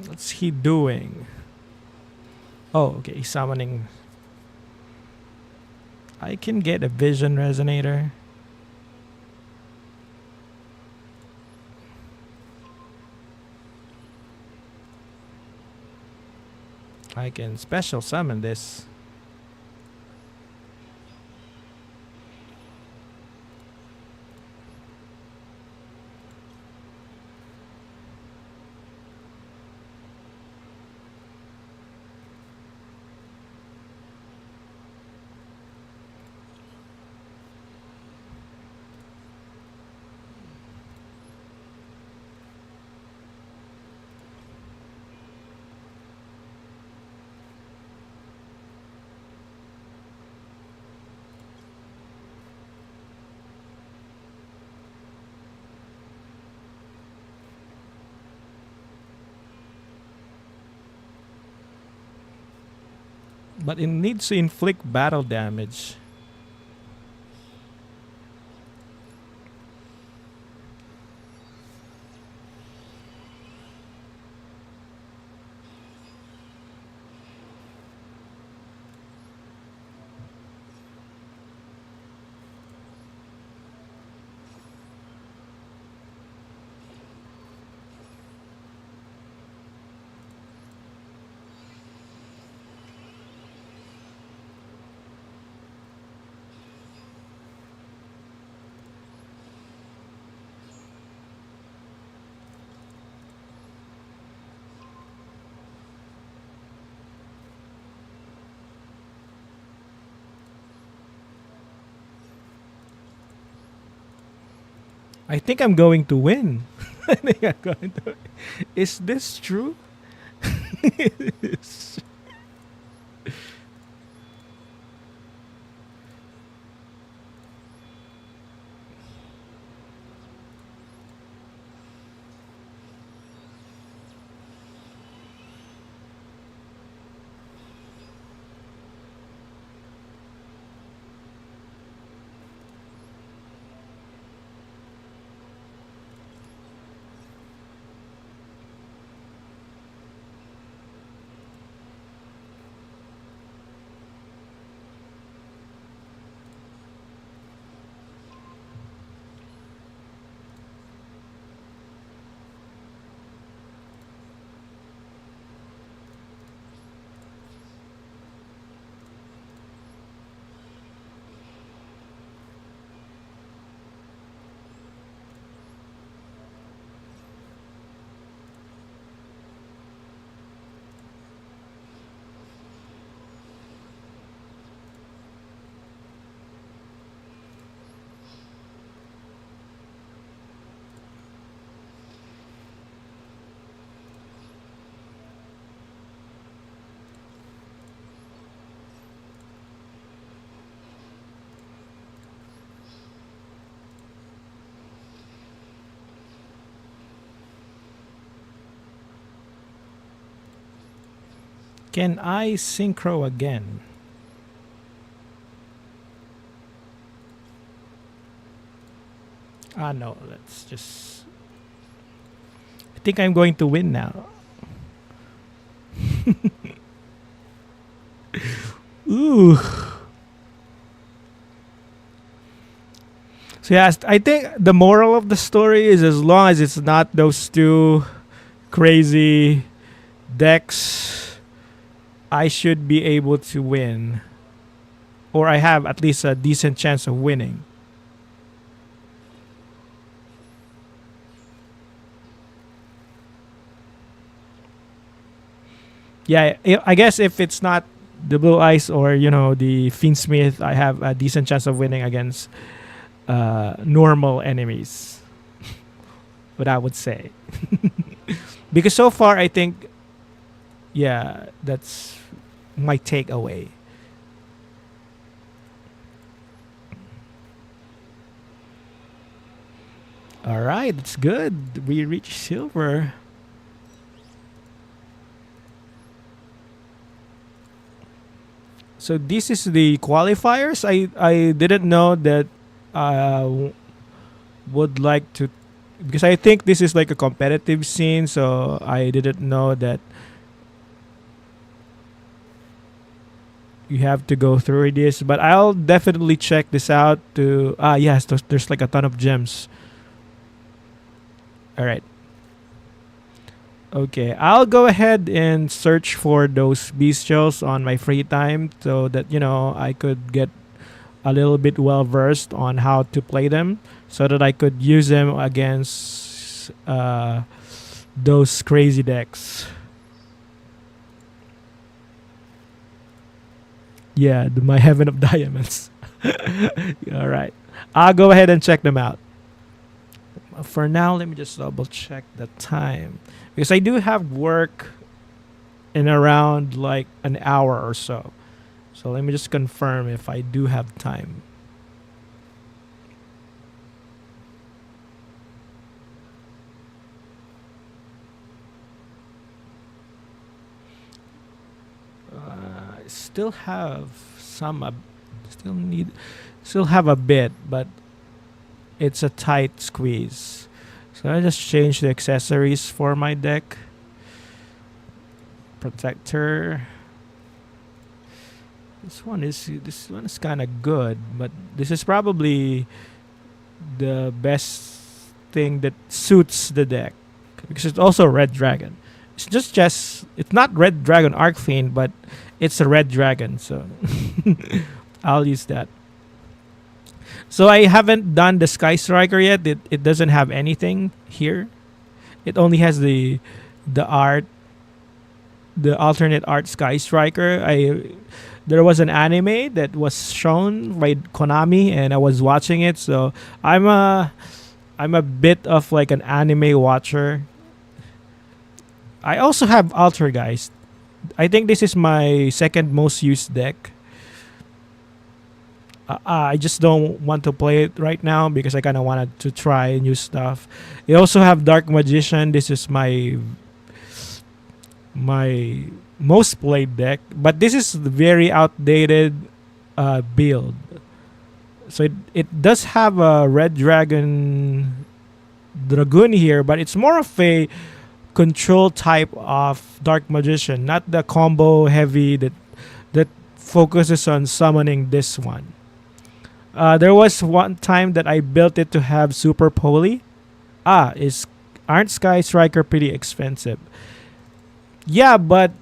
What's he doing? Oh, okay. He's summoning. I can get a vision resonator. I can special summon this. But it needs to inflict battle damage. I think I'm going to win. I think I'm going to. Is this true? Can I synchro again? No, let's just. I think I'm going to win now. Ooh. So yes, I think the moral of the story is as long as it's not those two crazy decks, I should be able to win. Or I have at least a decent chance of winning. Yeah, I guess if it's not the Blue Eyes or the Fiendsmith, I have a decent chance of winning against normal enemies. What I would say, because so far I think, yeah, that's my takeaway. All right, that's good. We reached silver. So this is the qualifiers. I didn't know that I would like to, because I think this is like a competitive scene. So I didn't know that you have to go through this. But I'll definitely check this out. To yes, there's like a ton of gems. All right. Okay, I'll go ahead and search for those bestials on my free time so that I could get a little bit well versed on how to play them so that I could use them against those crazy decks. Yeah, my Heaven of Diamonds. All right, I'll go ahead and check them out. For now, let me just double check the time because I do have work in around like an hour or so. So let me just confirm if I do have time. I still have some, still need, still have a bit, but it's a tight squeeze. So I just change the accessories for my deck. Protector. This one is kind of good, but this is probably the best thing that suits the deck because it's also Red Dragon. It's it's not Red Dragon Archfiend, but it's a Red Dragon, so I'll use that. So I haven't done the Sky Striker yet. It doesn't have anything here. It only has the art, the alternate art Sky Striker. There was an anime that was shown by Konami, and I was watching it. So I'm a bit of like an anime watcher. I also have Altergeist. I think this is my second most used deck. I just don't want to play it right now because I kind of wanted to try new stuff. I also have Dark Magician. This is my most played deck, but this is the very outdated build. So it does have a Red Dragoon here, but it's more of a control type of Dark Magician, not the combo heavy that focuses on summoning this one. There was one time that I built it to have Super Poly. Is aren't Sky Striker pretty expensive? Yeah, but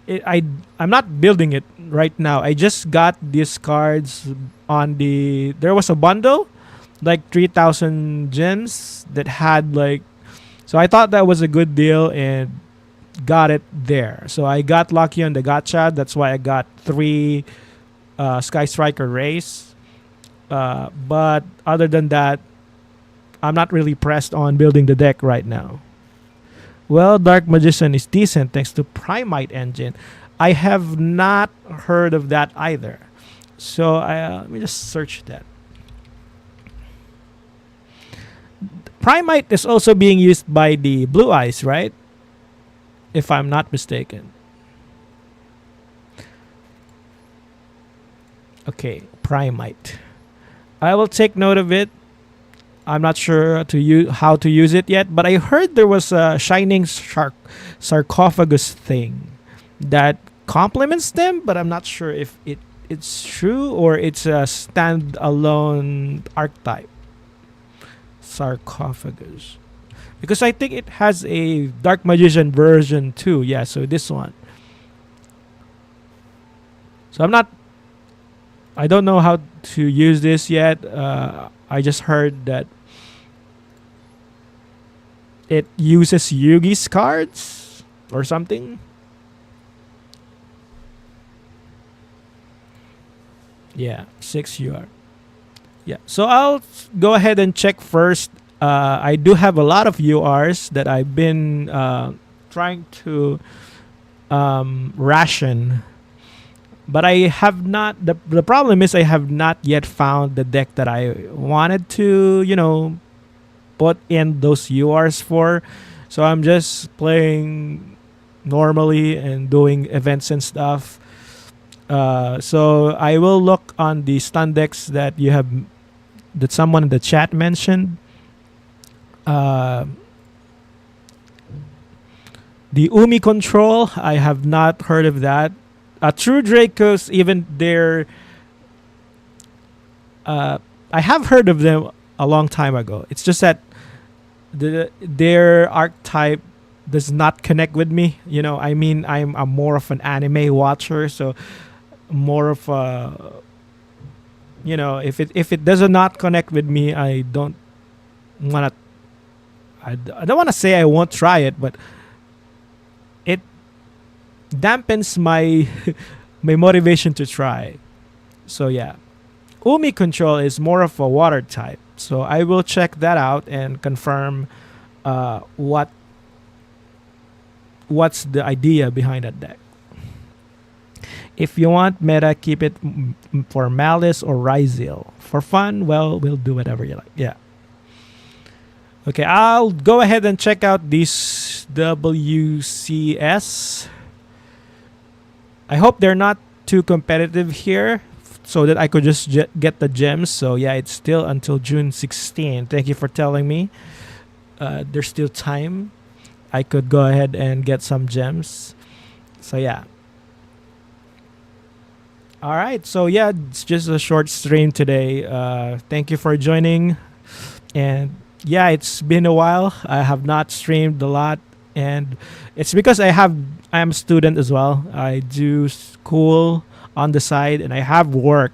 I'm not building it right now. I just got these cards on the. There was a bundle, like 3,000 gems that had like. So I thought that was a good deal and got it there. So I got lucky on the gacha. That's why I got three Sky Striker race. But other than that, I'm not really pressed on building the deck right now. Well, Dark Magician is decent thanks to Primite Engine. I have not heard of that either. So let me just search that. Primite is also being used by the Blue Eyes, right? If I'm not mistaken. Okay, Primite. I will take note of it. I'm not sure to use how to use it yet, but I heard there was a shining sarcophagus thing that complements them, but I'm not sure if it's true or it's a standalone archetype sarcophagus. Because I think it has a dark magician version too. Yeah, so this one. So I don't know how to use this yet. I just heard that it uses Yugi's cards or something. Yeah, 6 UR. Yeah, so I'll go ahead and check first. I do have a lot of URs that I've been trying to ration, but I have not. The problem is I have not yet found the deck that I wanted to, put in those URs for. So I'm just playing normally and doing events and stuff. So I will look on the stun decks that someone in the chat mentioned. The Umi control, I have not heard of that. True Dracos, even I have heard of them a long time ago. It's just that their archetype does not connect with me. I mean, I'm more of an anime watcher, so more of a, if it does not connect with me, I don't want to. I don't want to say I won't try it, but it dampens my my motivation to try. So yeah, Umi control is more of a water type, so I will check that out and confirm what's the idea behind that deck. If you want meta, keep it for Malice or Ryzeal. For fun, well, we'll do whatever you like. Yeah. Okay, I'll go ahead and check out these WCS. I hope they're not too competitive here so that I could just get the gems. So yeah, it's still until June 16. Thank you for telling me. There's still time. I could go ahead and get some gems. So yeah. All right. So yeah, it's just a short stream today. Thank you for joining. And yeah, it's been a while. I have not streamed a lot, and it's because I'm a student as well. I do school on the side, and I have work,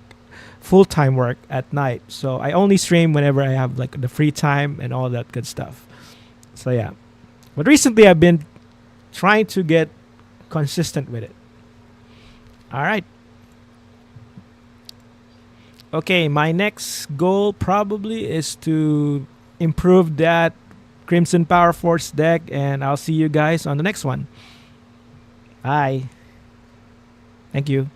full-time work at night. So I only stream whenever I have like the free time and all that good stuff. So yeah, but recently I've been trying to get consistent with it. All right. Okay, my next goal probably is to improve that Crimson Power Force deck, and I'll see you guys on the next one. Bye. Thank you.